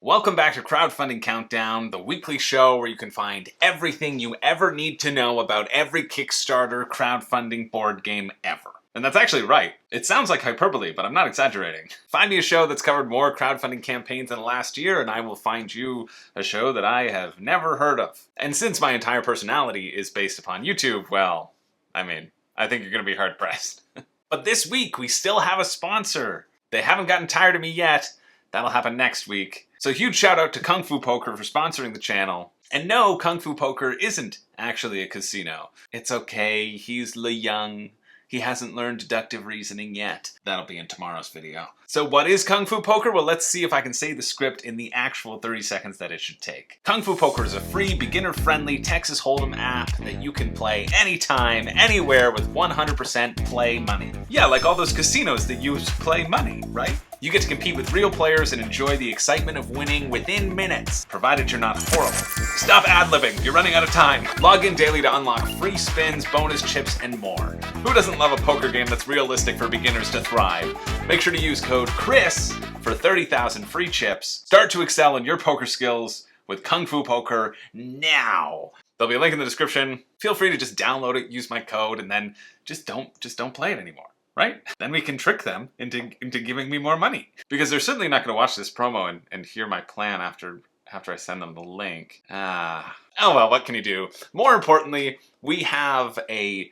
Welcome back to Crowdfunding Countdown, the weekly show where you can find everything you ever need to know about every Kickstarter crowdfunding board game ever. And that's actually right. It sounds like hyperbole, but I'm not exaggerating. Find me a show that's covered more crowdfunding campaigns than last year, and I will find you a show that I have never heard of. And since my entire personality is based upon YouTube, well, I think you're going to be hard-pressed. But this week, we still have a sponsor. They haven't gotten tired of me yet. That'll happen next week. So huge shout out to Kung Fu Poker for sponsoring the channel. And no, Kung Fu Poker isn't actually a casino. It's okay, he's Le Young. He hasn't learned deductive reasoning yet. That'll be in tomorrow's video. So what is Kung Fu Poker? Well, let's see if I can say the script in the actual 30 seconds that it should take. Kung Fu Poker is a free, beginner-friendly Texas Hold'em app that you can play anytime, anywhere with 100% play money. Yeah, like all those casinos that use play money, right? You get to compete with real players and enjoy the excitement of winning within minutes, provided you're not horrible. Stop ad-libbing, you're running out of time. Log in daily to unlock free spins, bonus chips, and more. Who doesn't love a poker game that's realistic for beginners to thrive? Make sure to use code CHRIS for 30,000 free chips. Start to excel in your poker skills with Kung Fu Poker now. There'll be a link in the description. Feel free to just download it, use my code, and then just don't play it anymore. Right? Then we can trick them into giving me more money. Because they're certainly not going to watch this promo and hear my plan after I send them the link. Oh well, what can you do? More importantly, we have a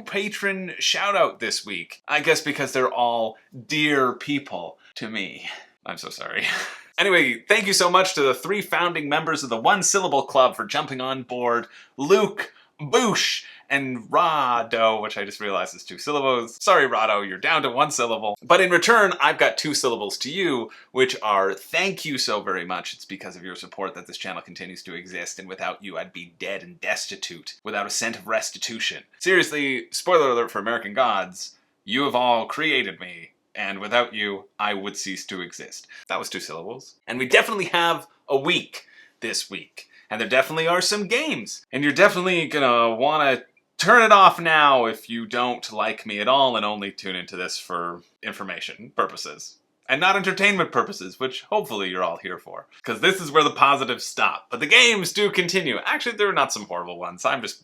Patron Shoutout this week. I guess because they're all dear people to me. I'm so sorry. Anyway, thank you so much to the 3 founding members of the One Syllable Club for jumping on board. Luke, Boosh, and Rado, which I just realized is 2 syllables. Sorry, Rado, you're down to 1 syllable. But in return, I've got 2 syllables to you, which are thank you so very much. It's because of your support that this channel continues to exist, and without you, I'd be dead and destitute, without a cent of restitution. Seriously, spoiler alert for American Gods, you have all created me, and without you, I would cease to exist. That was 2 syllables. And we definitely have a week this week. And there definitely are some games. And you're definitely gonna wanna turn it off now if you don't like me at all and only tune into this for information purposes. And not entertainment purposes, which hopefully you're all here for. Because this is where the positives stop. But the games do continue. Actually, there are not some horrible ones. I'm just,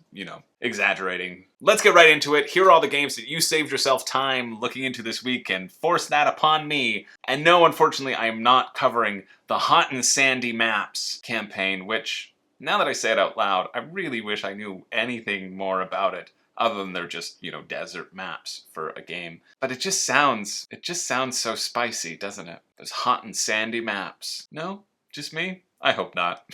exaggerating. Let's get right into it. Here are all the games that you saved yourself time looking into this week and forced that upon me. And no, unfortunately, I am not covering the Hot and Sandy Maps campaign, which, now that I say it out loud, I really wish I knew anything more about it, other than they're just, desert maps for a game. But it just sounds so spicy, doesn't it? Those hot and sandy maps. No? Just me? I hope not.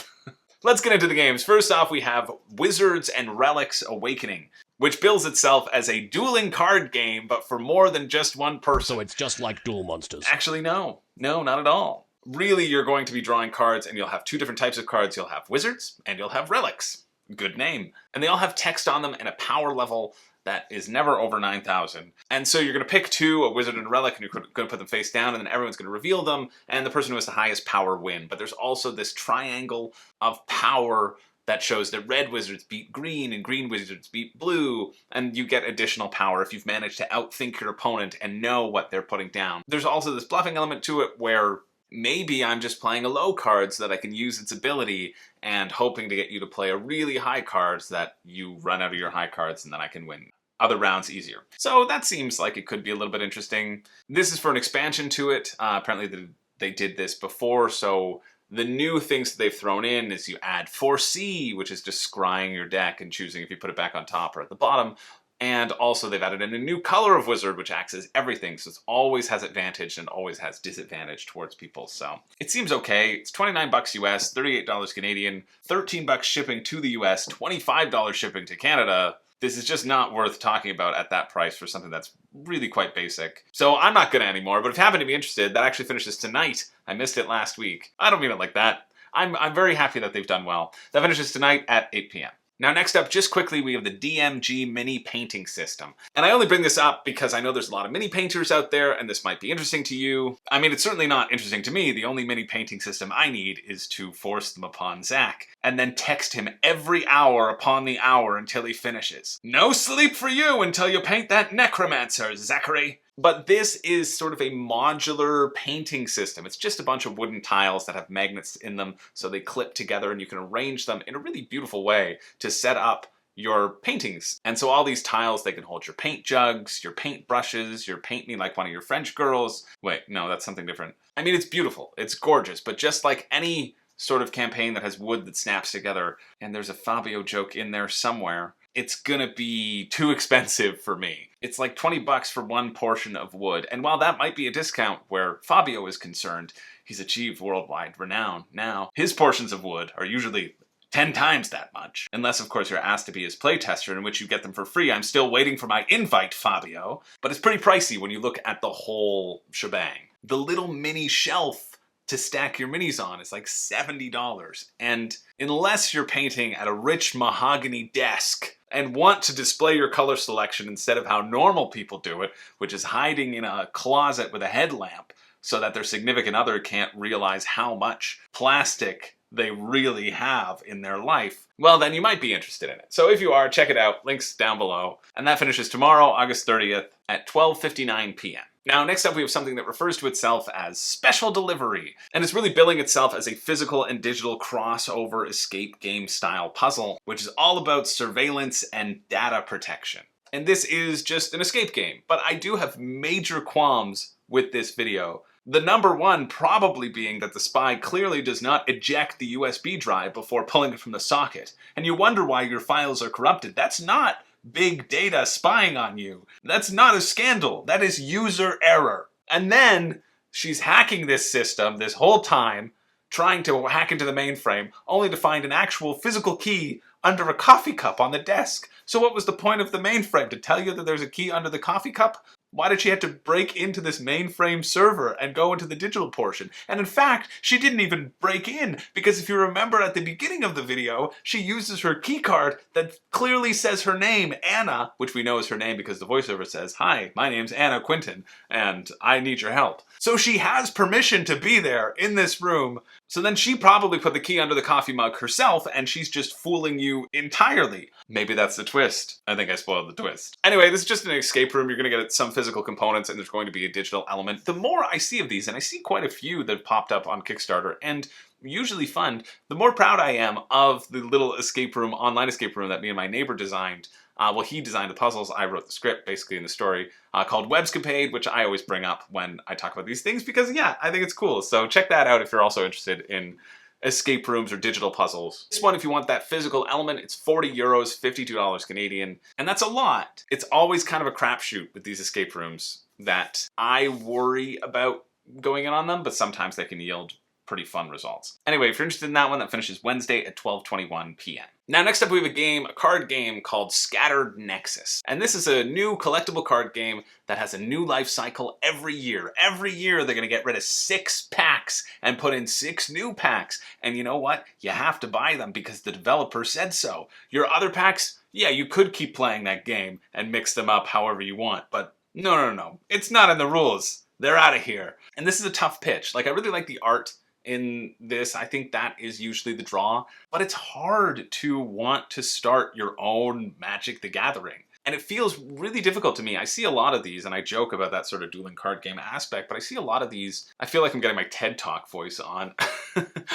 Let's get into the games. First off, we have Wizards and Relics Awakening, which bills itself as a dueling card game, but for more than just one person. So it's just like Duel Monsters. Actually, no. No, not at all. Really, you're going to be drawing cards, and you'll have 2 different types of cards. You'll have Wizards, and you'll have Relics. Good name. And they all have text on them and a power level that is never over 9,000. And so you're going to pick 2, a Wizard and a Relic, and you're going to put them face down, and then everyone's going to reveal them, and the person who has the highest power win. But there's also this triangle of power that shows that red wizards beat green, and green wizards beat blue, and you get additional power if you've managed to outthink your opponent and know what they're putting down. There's also this bluffing element to it where maybe I'm just playing a low card so that I can use its ability and hoping to get you to play a really high card so that you run out of your high cards and then I can win other rounds easier. So that seems like it could be a little bit interesting. This is for an expansion to it. Apparently they did this before, so the new things that they've thrown in is you add Foresee, which is just scrying your deck and choosing if you put it back on top or at the bottom. And also they've added in a new color of Wizard, which acts as everything, so it always has advantage and always has disadvantage towards people. So it seems okay. It's $29 US, $38 Canadian, $13 shipping to the US, $25 shipping to Canada. This is just not worth talking about at that price for something that's really quite basic. So I'm not gonna anymore, but if you happen to be interested, that actually finishes tonight. I missed it last week. I don't mean it like that. I'm very happy that they've done well. That finishes tonight at 8 p.m. Now next up, just quickly, we have the DMG mini painting system. And I only bring this up because I know there's a lot of mini painters out there and this might be interesting to you. I mean, it's certainly not interesting to me. The only mini painting system I need is to force them upon Zach and then text him every hour upon the hour until he finishes. No sleep for you until you paint that necromancer, Zachary. But this is sort of a modular painting system. It's just a bunch of wooden tiles that have magnets in them, so they clip together and you can arrange them in a really beautiful way to set up your paintings. And so all these tiles, they can hold your paint jugs, your paint brushes, your paint me like one of your French girls. Wait, no, that's something different. I mean, it's beautiful, it's gorgeous, but just like any sort of campaign that has wood that snaps together, and there's a Fabio joke in there somewhere, it's gonna be too expensive for me. It's like 20 bucks for one portion of wood, and while that might be a discount where Fabio is concerned, he's achieved worldwide renown now. His portions of wood are usually 10 times that much. Unless, of course, you're asked to be his playtester, in which you get them for free. I'm still waiting for my invite, Fabio. But it's pretty pricey when you look at the whole shebang. The little mini shelf to stack your minis on is like $70. And unless you're painting at a rich mahogany desk and want to display your color selection instead of how normal people do it, which is hiding in a closet with a headlamp so that their significant other can't realize how much plastic they really have in their life, well, then you might be interested in it. So if you are, check it out. Links down below. And that finishes tomorrow, August 30th at 12:59 p.m. Now, next up, we have something that refers to itself as special delivery, and it's really billing itself as a physical and digital crossover escape game style puzzle, which is all about surveillance and data protection. And this is just an escape game, but I do have major qualms with this video. The number one probably being that the spy clearly does not eject the USB drive before pulling it from the socket. And you wonder why your files are corrupted. That's not big data spying on you. That's not a scandal. That is user error. And then she's hacking this system this whole time, trying to hack into the mainframe, only to find an actual physical key under a coffee cup on the desk. So what was the point of the mainframe? To tell you that there's a key under the coffee cup? Why did she have to break into this mainframe server and go into the digital portion? And in fact, she didn't even break in, because if you remember at the beginning of the video, she uses her key card that clearly says her name, Anna, which we know is her name because the voiceover says, "Hi, my name's Anna Quinton, and I need your help." So she has permission to be there in this room. So then she probably put the key under the coffee mug herself, and she's just fooling you entirely. Maybe that's the twist. I think I spoiled the twist. Anyway, this is just an escape room. You're going to get some physical components, and there's going to be a digital element. The more I see of these, and I see quite a few that popped up on Kickstarter, and usually fund, the more proud I am of the little escape room, online escape room that me and my neighbor designed. Well, he designed the puzzles, I wrote the script, basically in the story, called Webscapade, which I always bring up when I talk about these things, because yeah, I think it's cool. So check that out if you're also interested in escape rooms or digital puzzles. This one, if you want that physical element, it's €40, $52 Canadian, and that's a lot. It's always kind of a crapshoot with these escape rooms that I worry about going in on them, but sometimes they can yield pretty fun results. Anyway, if you're interested in that one, that finishes Wednesday at 12:21 p.m. Now, next up we have a card game called Scattered Nexus. And this is a new collectible card game that has a new life cycle every year. Every year they're gonna get rid of 6 packs and put in 6 new packs. And you know what? You have to buy them because the developer said so. Your other packs, yeah, you could keep playing that game and mix them up however you want, but no. It's not in the rules. They're out of here. And this is a tough pitch. Like, I really like the art in this. I think that is usually the draw, but it's hard to want to start your own Magic the Gathering. And it feels really difficult to me. I see a lot of these, and I joke about that sort of dueling card game aspect, but I see a lot of these, I feel like I'm getting my TED Talk voice on.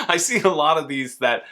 I see a lot of these that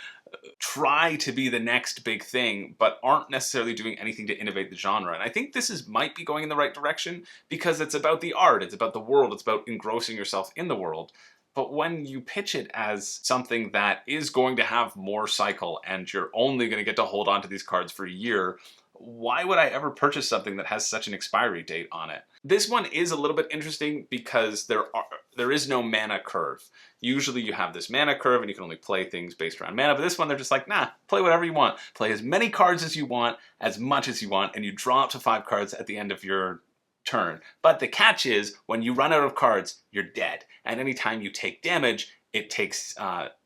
try to be the next big thing, but aren't necessarily doing anything to innovate the genre. And I think this might be going in the right direction because it's about the art, it's about the world, it's about engrossing yourself in the world. But when you pitch it as something that is going to have more cycle and you're only going to get to hold on to these cards for a year, why would I ever purchase something that has such an expiry date on it? This one is a little bit interesting because there is no mana curve. Usually you have this mana curve and you can only play things based around mana, but this one they're just like, nah, play whatever you want. Play as many cards as you want, as much as you want, and you draw up to 5 cards at the end of your turn. But the catch is, when you run out of cards, you're dead. And anytime you take damage, it takes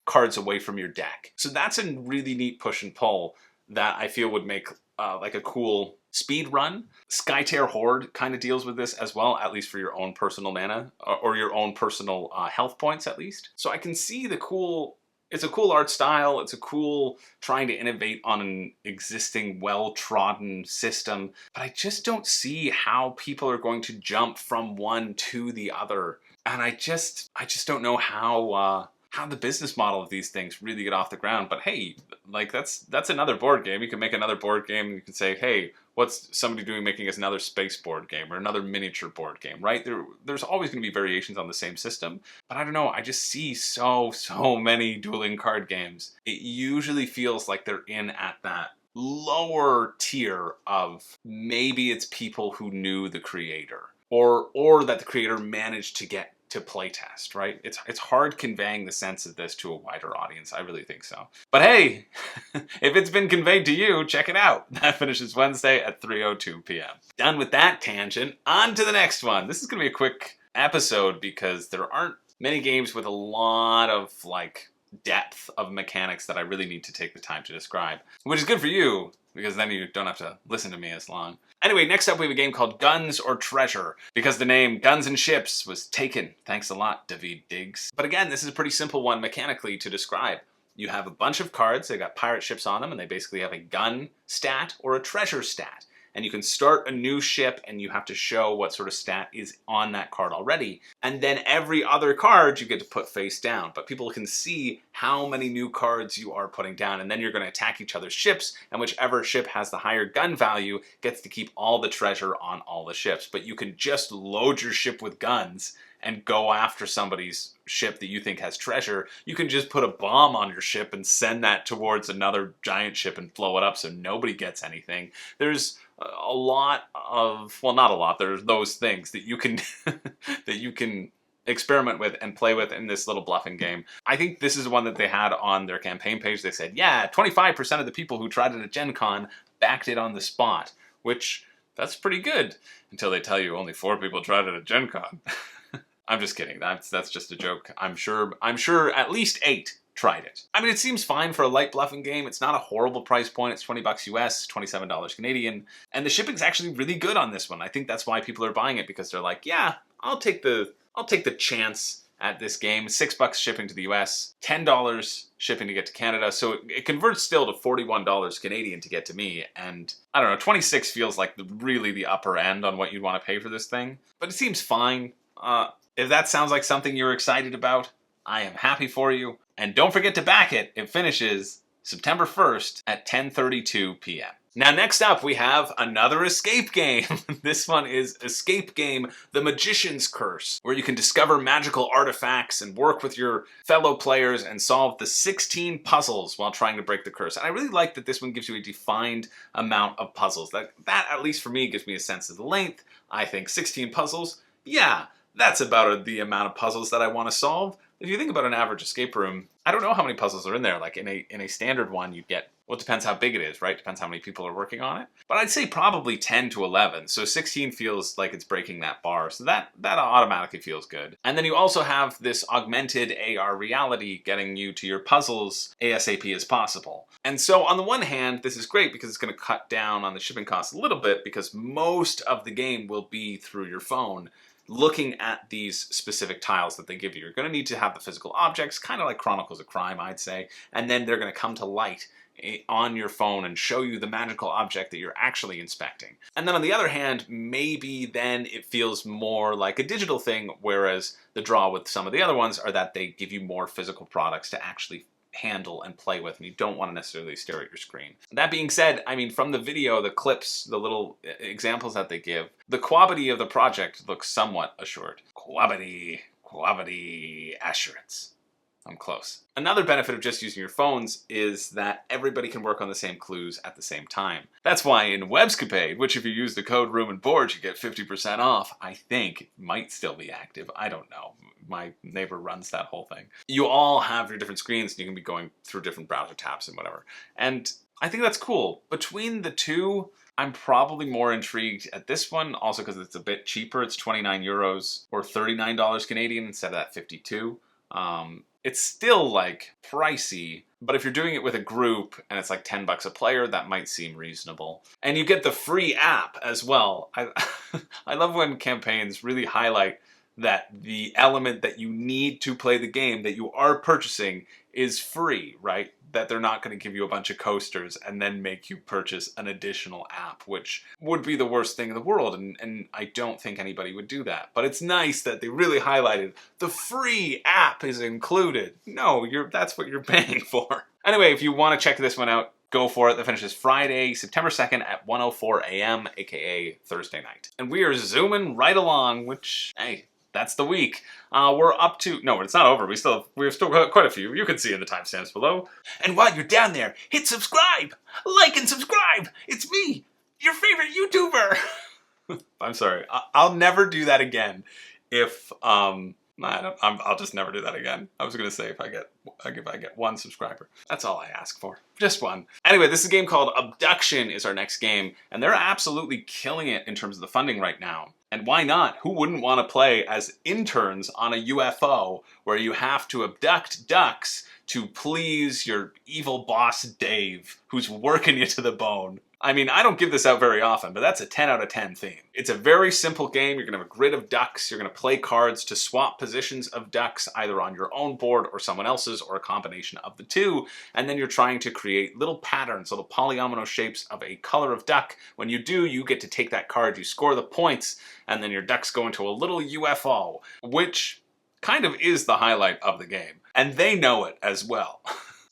cards away from your deck. So that's a really neat push and pull that I feel would make like a cool speed run. Skytear Horde kind of deals with this as well, at least for your own personal mana, or your own personal health points at least. So I can see the cool It's a cool art style. It's a cool trying to innovate on an existing well-trodden system. But I just don't see how people are going to jump from one to the other. And I just don't know how the business model of these things really get off the ground. But hey, like that's another board game. You can make another board game and you can say, hey, what's somebody doing making us another space board game or another miniature board game, right? There's always going to be variations on the same system. But I don't know, I just see so many dueling card games. It usually feels like they're in at that lower tier of maybe it's people who knew the creator or that the creator managed to get to playtest, right? It's hard conveying the sense of this to a wider audience. I really think so. But hey, if it's been conveyed to you, check it out. That finishes Wednesday at 3:02 p.m. Done with that tangent, on to the next one. This is going to be a quick episode because there aren't many games with a lot of depth of mechanics that I really need to take the time to describe, which is good for you because then you don't have to listen to me as long. Anyway, next up we have a game called Guns or Treasure, because the name Guns and Ships was taken. Thanks a lot, David Diggs. But again, this is a pretty simple one mechanically to describe. You have a bunch of cards, they got pirate ships on them, and they basically have a gun stat or a treasure stat. And you can start a new ship and you have to show what sort of stat is on that card already. And then every other card you get to put face down. But people can see how many new cards you are putting down. And then you're going to attack each other's ships. And whichever ship has the higher gun value gets to keep all the treasure on all the ships. But you can just load your ship with guns and go after somebody's ship that you think has treasure. You can just put a bomb on your ship and send that towards another giant ship and blow it up so nobody gets anything. There's a lot of, well, not a lot, there's those things that you can that you can experiment with and play with in this little bluffing game. I think this is one that they had on their campaign page. They said, yeah, 25% of the people who tried it at Gen Con backed it on the spot, which that's pretty good until they tell you only 4 people tried it at Gen Con. I'm just kidding. That's just a joke. I'm sure at least 8 tried it. I mean, it seems fine for a light bluffing game. It's not a horrible price point. It's $20 US, $27 Canadian. And the shipping's actually really good on this one. I think that's why people are buying it, because they're like, yeah, I'll take the chance at this game. $6 shipping to the US, $10 shipping to get to Canada. So it converts still to $41 Canadian to get to me. And I don't know, 26 feels like really the upper end on what you'd want to pay for this thing. But it seems fine. If that sounds like something you're excited about, I am happy for you. And don't forget to back it. It finishes September 1st at 10:32 p.m. Now next up we have another escape game. This one is Escape Game The Magician's Curse, where you can discover magical artifacts and work with your fellow players and solve the 16 puzzles while trying to break the curse. And I really like that this one gives you a defined amount of puzzles. That at least for me, gives me a sense of the length. I think 16 puzzles, yeah, that's about the amount of puzzles that I want to solve. If you think about an average escape room, I don't know how many puzzles are in there. Like in a standard one, you get, well, it depends how big it is, right? Depends how many people are working on it. But I'd say probably 10 to 11. So 16 feels like it's breaking that bar. So that automatically feels good. And then you also have this augmented AR reality getting you to your puzzles ASAP as possible. And so on the one hand, this is great because it's going to cut down on the shipping costs a little bit, because most of the game will be through your phone, looking at these specific tiles that they give you. You're going to need to have the physical objects, kind of like Chronicles of Crime, I'd say, and then they're going to come to light on your phone and show you the magical object that you're actually inspecting. And then on the other hand, maybe then it feels more like a digital thing, whereas the draw with some of the other ones are that they give you more physical products to actually handle and play with, and you don't want to necessarily stare at your screen. That being said, I mean, from the video, the clips, the little examples that they give, the quality of the project looks somewhat assured. Quality assurance. I'm close. Another benefit of just using your phones is that everybody can work on the same clues at the same time. That's why in Webscapade, which if you use the code Room and Board, you get 50% off, I think it might still be active. I don't know. My neighbor runs that whole thing. You all have your different screens and you can be going through different browser tabs and whatever. And I think that's cool. Between the two, I'm probably more intrigued at this one, also because it's a bit cheaper. It's 29 euros or $39 Canadian instead of that 52. It's still like pricey, but if you're doing it with a group and it's like $10 a player, that might seem reasonable. And you get the free app as well. I love when campaigns really highlight that the element that you need to play the game that you are purchasing is free, right? That they're not going to give you a bunch of coasters and then make you purchase an additional app, which would be the worst thing in the world, and I don't think anybody would do that. But it's nice that they really highlighted the free app is included. No, that's what you're paying for. Anyway, if you want to check this one out, go for it. That finishes Friday, September 2nd at 1:04 a.m., aka Thursday night. And we are zooming right along, which, hey, that's the week. We're up to... No, it's not over. We've still got quite a few. You can see in the timestamps below. And while you're down there, hit subscribe! Like and subscribe! It's me, your favorite YouTuber! I'm sorry. I'll never do that again if... I'll just never do that again. I was gonna say if I get one subscriber. That's all I ask for. Just one. Anyway, this is a game called Abducktion is our next game, and they're absolutely killing it in terms of the funding right now. And why not? Who wouldn't want to play as interns on a UFO where you have to abduct ducks to please your evil boss Dave, who's working you to the bone? I mean, I don't give this out very often, but that's a 10 out of 10 theme. It's a very simple game. You're going to have a grid of ducks. You're going to play cards to swap positions of ducks, either on your own board or someone else's, or a combination of the two. And then you're trying to create little patterns, little polyomino shapes of a color of duck. When you do, you get to take that card, you score the points, and then your ducks go into a little UFO, which kind of is the highlight of the game. And they know it as well.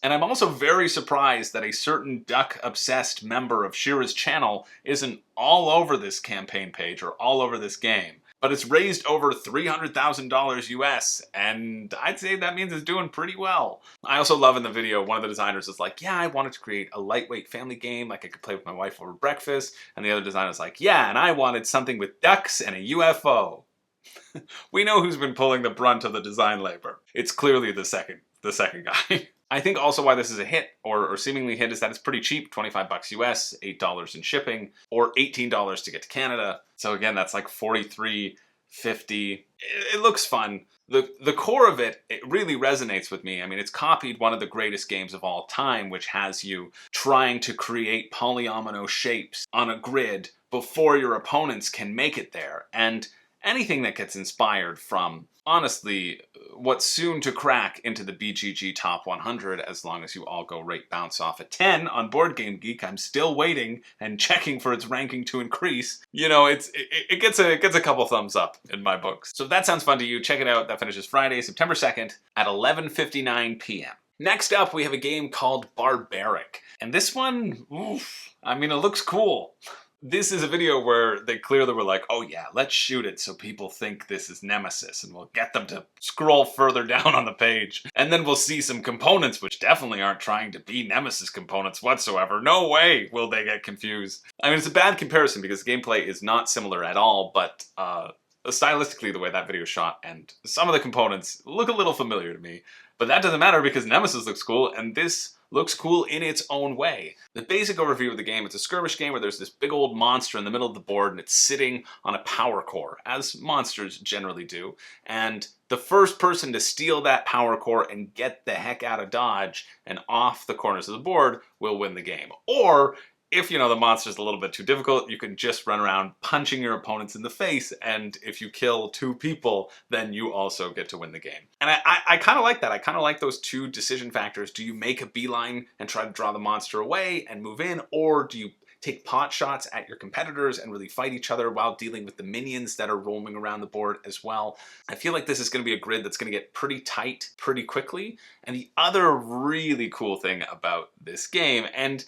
And I'm also very surprised that a certain duck-obsessed member of Shira's channel isn't all over this campaign page or all over this game. But it's raised over $300,000 US, and I'd say that means it's doing pretty well. I also love in the video, one of the designers is like, yeah, I wanted to create a lightweight family game like I could play with my wife over breakfast. And the other designer's like, yeah, and I wanted something with ducks and a UFO. We know who's been pulling the brunt of the design labor. It's clearly the second guy. I think also why this is a hit, or seemingly hit, is that it's pretty cheap, 25 bucks US, $8 in shipping, or $18 to get to Canada. So again, that's like $43.50. It looks fun. The core of it really resonates with me. I mean, it's copied one of the greatest games of all time, which has you trying to create polyomino shapes on a grid before your opponents can make it there. And anything that gets inspired from, honestly, what's soon to crack into the BGG Top 100, as long as you all go rate bounce off a 10 on Board Game Geek. I'm still waiting and checking for its ranking to increase. You know, it gets a couple thumbs up in my books. So if that sounds fun to you, check it out. That finishes Friday, September 2nd at 11:59 p.m. Next up, we have a game called Barbaric. And this one, oof, I mean, it looks cool. This is a video where they clearly were like, oh yeah, let's shoot it so people think this is Nemesis, and we'll get them to scroll further down on the page. And then we'll see some components which definitely aren't trying to be Nemesis components whatsoever. No way will they get confused. I mean, it's a bad comparison because the gameplay is not similar at all, but stylistically the way that video is shot and some of the components look a little familiar to me. But that doesn't matter because Nemesis looks cool, and this looks cool in its own way. The basic overview of the game, it's a skirmish game where there's this big old monster in the middle of the board and it's sitting on a power core, as monsters generally do. And the first person to steal that power core and get the heck out of Dodge and off the corners of the board will win the game. Or, if you know the monster's a little bit too difficult, you can just run around punching your opponents in the face, and if you kill 2 people, then you also get to win the game. And I kind of like that. I kind of like those 2 decision factors. Do you make a beeline and try to draw the monster away and move in, or do you take pot shots at your competitors and really fight each other while dealing with the minions that are roaming around the board as well? I feel like this is going to be a grid that's going to get pretty tight pretty quickly. And the other really cool thing about this game, and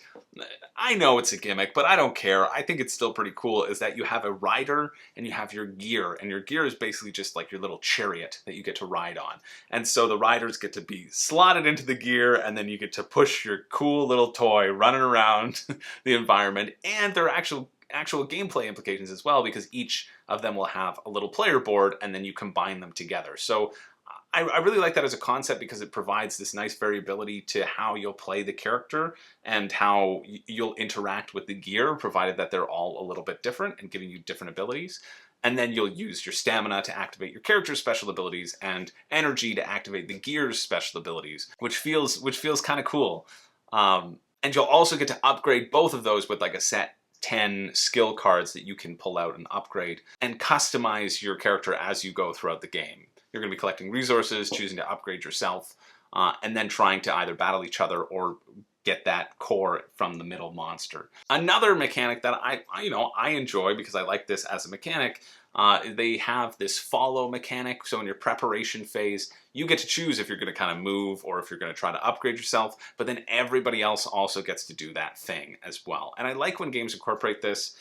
I know it's a gimmick, but I don't care, I think it's still pretty cool, is that you have a rider and you have your gear. And your gear is basically just like your little chariot that you get to ride on. And so the riders get to be slotted into the gear, and then you get to push your cool little toy running around the environment. And there are actual gameplay implications as well, because each of them will have a little player board and then you combine them together. So I really like that as a concept because it provides this nice variability to how you'll play the character and how you'll interact with the gear, provided that they're all a little bit different and giving you different abilities. And then you'll use your stamina to activate your character's special abilities and energy to activate the gear's special abilities, which feels kind of cool. And you'll also get to upgrade both of those with like a set 10 skill cards that you can pull out and upgrade and customize your character as you go throughout the game. You're going to be collecting resources, choosing to upgrade yourself, and then trying to either battle each other or get that core from the middle monster. Another mechanic that I enjoy because I like this as a mechanic, they have this follow mechanic. So in your preparation phase, you get to choose if you're going to kind of move or if you're going to try to upgrade yourself, but then everybody else also gets to do that thing as well. And I like when games incorporate this.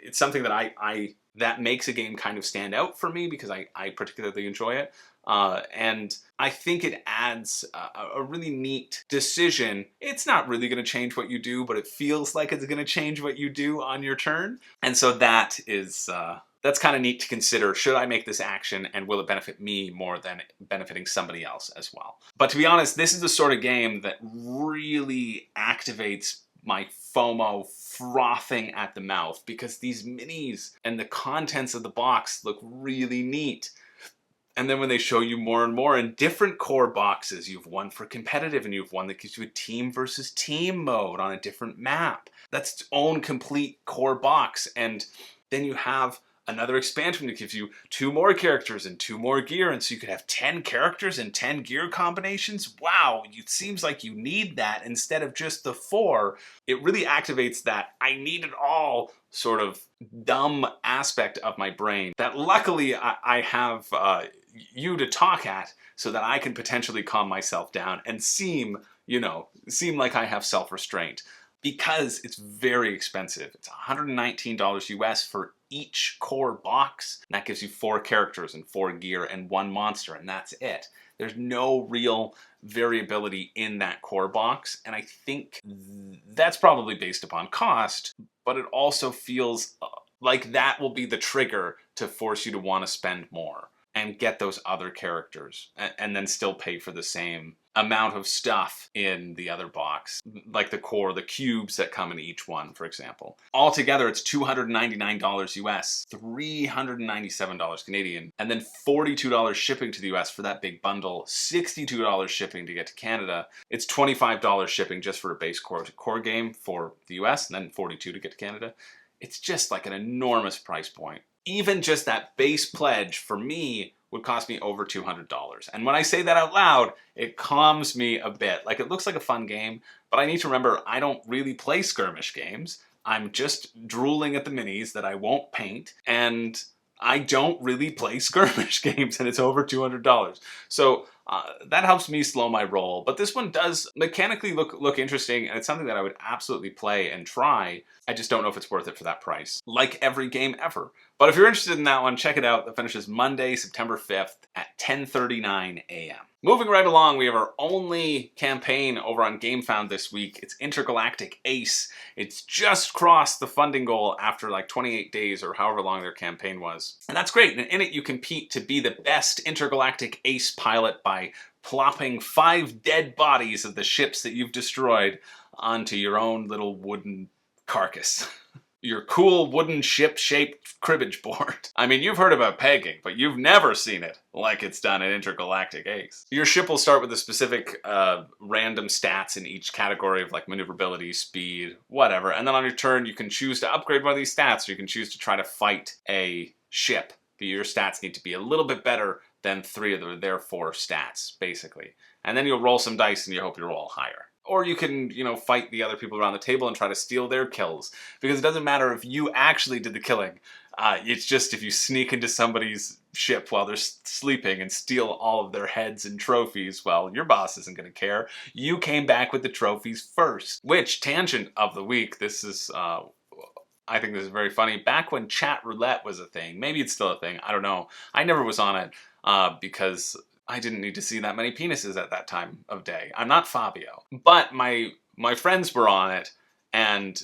It's something that that makes a game kind of stand out for me because I particularly enjoy it. And I think it adds a really neat decision. It's not really going to change what you do, but it feels like it's going to change what you do on your turn. And so that is, that's kind of neat to consider. Should I make this action and will it benefit me more than benefiting somebody else as well? But to be honest, this is the sort of game that really activates my FOMO frothing at the mouth because these minis and the contents of the box look really neat. And then when they show you more and more in different core boxes, you have one for competitive and you have one that gives you a team versus team mode on a different map. That's its own complete core box. And then you have another expansion that gives you 2 more characters and 2 more gear. And so you could have 10 characters and 10 gear combinations. Wow, it seems like you need that instead of just the 4. It really activates that I need it all sort of dumb aspect of my brain that luckily I have you to talk at so that I can potentially calm myself down and seem like I have self-restraint because it's very expensive. It's $119 US for each core box. And that gives you 4 characters and 4 gear and 1 monster, and that's it. There's no real variability in that core box, and I think that's probably based upon cost, but it also feels like that will be the trigger to force you to want to spend more and get those other characters and then still pay for the same amount of stuff in the other box, like the core, the cubes that come in each one, for example. Altogether, it's $299 US, $397 Canadian, and then $42 shipping to the US for that big bundle, $62 shipping to get to Canada. It's $25 shipping just for a base core game for the US, and then $42 to get to Canada. It's just like an enormous price point. Even just that base pledge for me would cost me over $200. And when I say that out loud, it calms me a bit. Like, it looks like a fun game, but I need to remember I don't really play skirmish games. I'm just drooling at the minis that I won't paint, and I don't really play skirmish games, and it's over $200. So that helps me slow my roll. But this one does mechanically look interesting, and it's something that I would absolutely play and try. I just don't know if it's worth it for that price, like every game ever. But if you're interested in that one, check it out. That finishes Monday, September 5th at 10:39 a.m. Moving right along, we have our only campaign over on GameFound this week. It's Intergalactic Ace. It's just crossed the funding goal after like 28 days or however long their campaign was. And that's great. And in it, you compete to be the best Intergalactic Ace pilot by plopping 5 dead bodies of the ships that you've destroyed onto your own little wooden carcass. Your cool wooden ship-shaped cribbage board. I mean, you've heard about pegging, but you've never seen it like it's done in Intergalactic Ace. Your ship will start with the specific random stats in each category of like maneuverability, speed, whatever. And then on your turn, you can choose to upgrade one of these stats, or you can choose to try to fight a ship. But your stats need to be a little bit better than 3 of their 4 stats, basically. And then you'll roll some dice and you hope you roll higher. Or you can, fight the other people around the table and try to steal their kills. Because it doesn't matter if you actually did the killing. It's just if you sneak into somebody's ship while they're sleeping and steal all of their heads and trophies, well, your boss isn't going to care. You came back with the trophies first. Which, tangent of the week, this is... I think this is very funny. Back when chat roulette was a thing, maybe it's still a thing, I don't know. I never was on it because I didn't need to see that many penises at that time of day. I'm not Fabio. But my friends were on it, and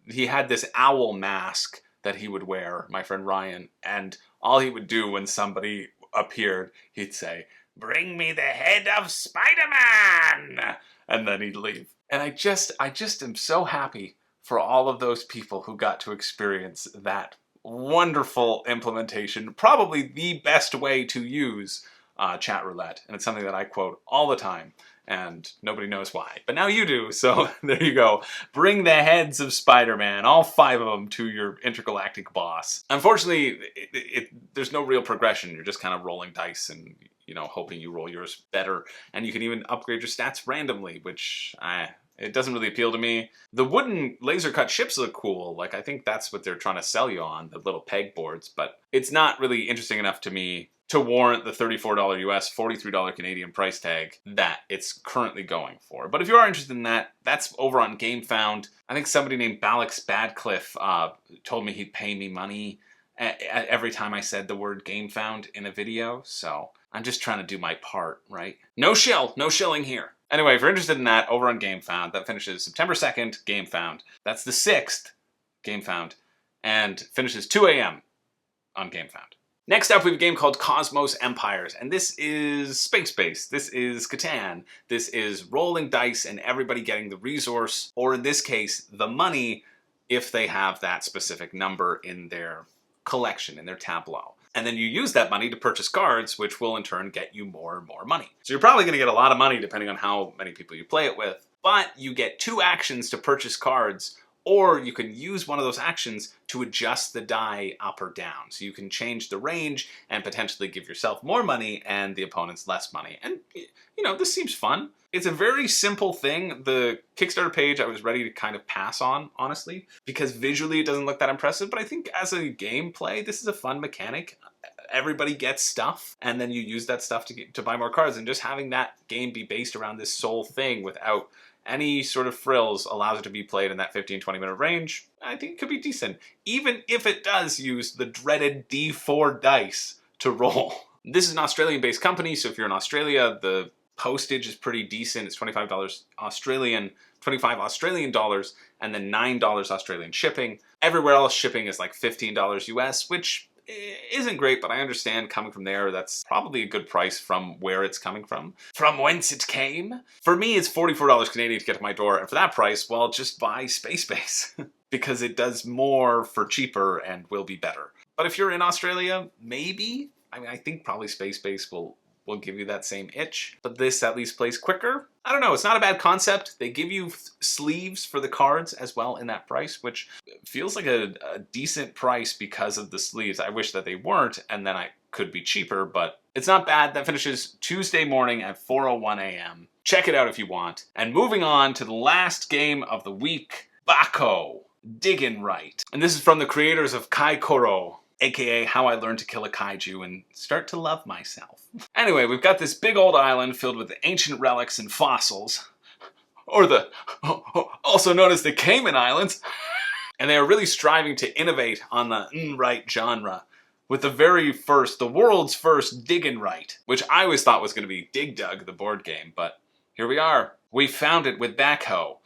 he had this owl mask that he would wear, my friend Ryan, and all he would do when somebody appeared, he'd say, "Bring me the head of Spider-Man!" And then he'd leave. And I just am so happy for all of those people who got to experience that wonderful implementation, probably the best way to use chat roulette. And it's something that I quote all the time, and nobody knows why. But now you do, so there you go. Bring the heads of Spider-Man, all 5 of them, to your intergalactic boss. Unfortunately, there's no real progression. You're just kind of rolling dice, and hoping you roll yours better. And you can even upgrade your stats randomly, which it doesn't really appeal to me. The wooden laser cut ships look cool. Like, I think that's what they're trying to sell you on, the little pegboards, but it's not really interesting enough to me to warrant the $34 US, $43 Canadian price tag that it's currently going for. But if you are interested in that, that's over on GameFound. I think somebody named Balix Badcliffe told me he'd pay me money every time I said the word GameFound in a video, so I'm just trying to do my part, right? No shilling here. Anyway, if you're interested in that, over on GameFound, that finishes September 2nd, GameFound. That's the 6th, GameFound, and finishes 2 a.m. on GameFound. Next up, we have a game called Cosmos Empires, and this is space-based. This is Catan. This is rolling dice and everybody getting the resource, or in this case, the money, if they have that specific number in their collection, in their tableau. And then you use that money to purchase cards, which will in turn get you more and more money. So you're probably going to get a lot of money depending on how many people you play it with, but you get 2 actions to purchase cards, or you can use one of those actions to adjust the die up or down. So you can change the range and potentially give yourself more money and the opponents less money. And, this seems fun. It's a very simple thing. The Kickstarter page I was ready to kind of pass on, honestly, because visually it doesn't look that impressive, but I think as a gameplay, this is a fun mechanic. Everybody gets stuff, and then you use that stuff to buy more cards, and just having that game be based around this sole thing without any sort of frills allows it to be played in that 15-20 minute range. I think it could be decent, even if it does use the dreaded D4 dice to roll. This is an Australian-based company, so if you're in Australia, the postage is pretty decent. It's $25 Australian, 25 Australian dollars, and then $9 Australian shipping. Everywhere else, shipping is like $15 US, which isn't great, but I understand coming from there, that's probably a good price from where it's coming from whence it came. For me, it's $44 Canadian to get to my door, and for that price, well, just buy Space Base because it does more for cheaper and will be better. But if you're in Australia, maybe, I think probably Space Base will give you that same itch, but this at least plays quicker. I don't know, it's not a bad concept. They give you sleeves for the cards as well in that price, which feels like a decent price because of the sleeves. I wish that they weren't, and then I could be cheaper, but it's not bad. That finishes Tuesday morning at 4:01 a.m. Check it out if you want. And moving on to the last game of the week, Bako Dig. And this is from the creators of Kaikoro, aka How I Learned to Kill a Kaiju and Start to Love Myself. Anyway, we've got this big old island filled with ancient relics and fossils, or also known as the Cayman Islands, and they are really striving to innovate on the right genre with the world's first Dig, which I always thought was going to be Dig Dug, the board game, but here we are. We found it with Bako.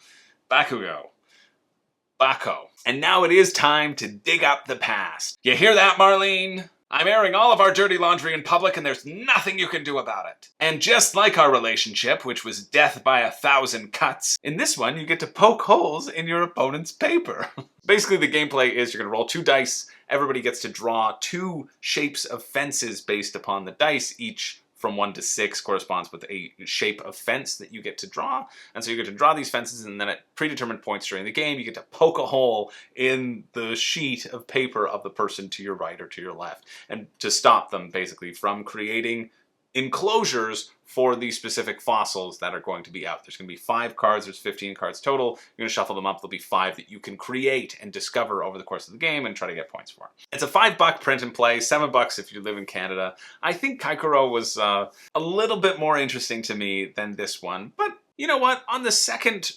And now it is time to dig up the past. You hear that, Marlene? I'm airing all of our dirty laundry in public and there's nothing you can do about it. And just like our relationship, which was death by 1,000 cuts, in this one you get to poke holes in your opponent's paper. Basically the gameplay is you're going to roll 2 dice, everybody gets to draw 2 shapes of fences based upon the dice, each from 1 to 6 corresponds with a shape of fence that you get to draw. And so you get to draw these fences, and then at predetermined points during the game, you get to poke a hole in the sheet of paper of the person to your right or to your left, and to stop them basically from creating enclosures for the specific fossils that are going to be out. There's going to be 5 cards, there's 15 cards total. You're going to shuffle them up, there'll be 5 that you can create and discover over the course of the game and try to get points for. It's a $5 print and play, $7 if you live in Canada. I think Kaikoro was a little bit more interesting to me than this one, but you know what? On the second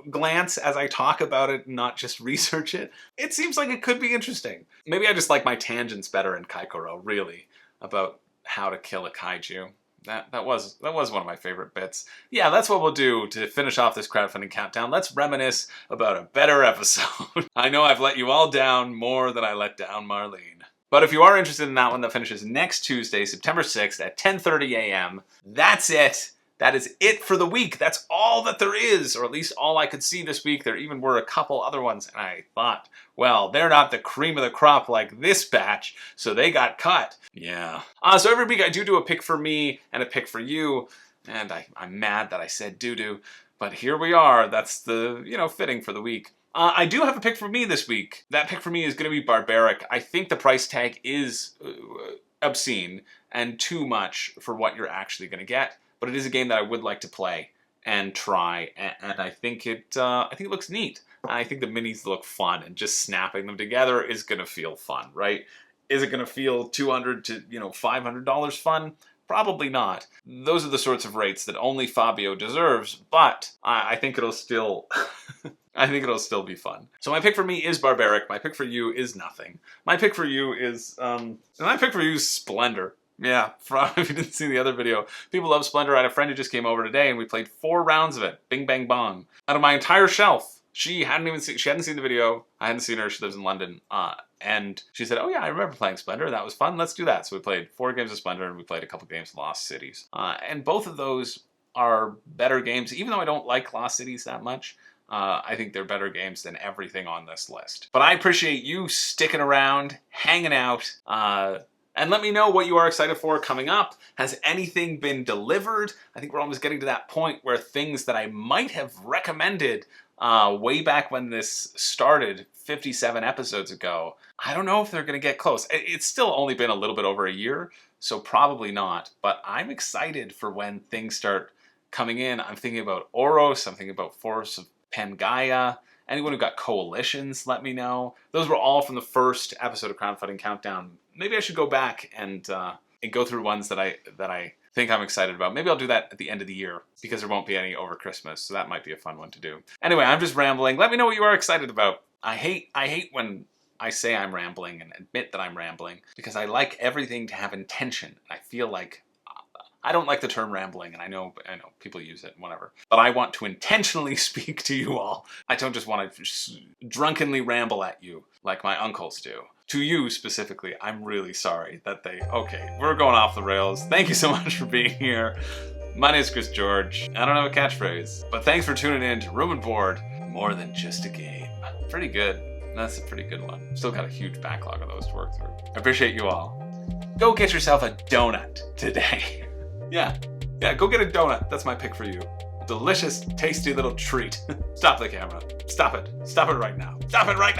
glance, as I talk about it, not just research it, it seems like it could be interesting. Maybe I just like my tangents better in Kaikoro, really, about how to kill a kaiju. That was one of my favorite bits. Yeah, that's what we'll do to finish off this crowdfunding countdown. Let's reminisce about a better episode. I know I've let you all down more than I let down Marlene. But if you are interested in that one that finishes next Tuesday, September 6th at 10:30 a.m., that's it. That is it for the week. That's all that there is, or at least all I could see this week. There even were a couple other ones, and I thought, well, they're not the cream of the crop like this batch, so they got cut. Yeah. So every week I do a pick for me and a pick for you, and I'm mad that I said doo-doo, but here we are. That's the, fitting for the week. I do have a pick for me this week. That pick for me is going to be Barbaric. I think the price tag is obscene and too much for what you're actually going to get. But it is a game that I would like to play and try, and I think it looks neat. And I think the minis look fun, and just snapping them together is going to feel fun, right? Is it going to feel $200 to $500 fun? Probably not. Those are the sorts of rates that only Fabio deserves, but I think it'll still I think it'll still be fun. So my pick for me is Barbaric. My pick for you is nothing. My pick for you is Splendor. Yeah, if you didn't see the other video, people love Splendor. I had a friend who just came over today and we played 4 rounds of it. Bing bang bong. Out of my entire shelf. She hadn't seen the video. I hadn't seen her. She lives in London. And she said, oh yeah, I remember playing Splendor. That was fun. Let's do that. So we played 4 games of Splendor and we played a couple games of Lost Cities. And both of those are better games. Even though I don't like Lost Cities that much, I think they're better games than everything on this list. But I appreciate you sticking around, hanging out, and let me know what you are excited for coming up. Has anything been delivered? I think we're almost getting to that point where things that I might have recommended way back when this started 57 episodes ago, I don't know if they're going to get close. It's still only been a little bit over a year, so probably not. But I'm excited for when things start coming in. I'm thinking about Oros. I'm thinking about Force of Pangaea. Anyone who got coalitions, let me know. Those were all from the first episode of Crowdfunding Countdown. Maybe I should go back and go through ones that I think I'm excited about. Maybe I'll do that at the end of the year because there won't be any over Christmas, so that might be a fun one to do. Anyway, I'm just rambling. Let me know what you are excited about. I hate when I say I'm rambling and admit that I'm rambling because I like everything to have intention. I feel like I don't like the term rambling, and I know people use it, whatever. But I want to intentionally speak to you all. I don't just want to drunkenly ramble at you like my uncles do. To you specifically, I'm really sorry that okay, we're going off the rails. Thank you so much for being here. My name is Chris George. I don't have a catchphrase, but thanks for tuning in to Room and Board, more than just a game. Pretty good. That's a pretty good one. Still got a huge backlog of those to work through. I appreciate you all. Go get yourself a donut today. Yeah, go get a donut. That's my pick for you. Delicious, tasty little treat. Stop the camera. Stop it. Stop it right now. Stop it right now.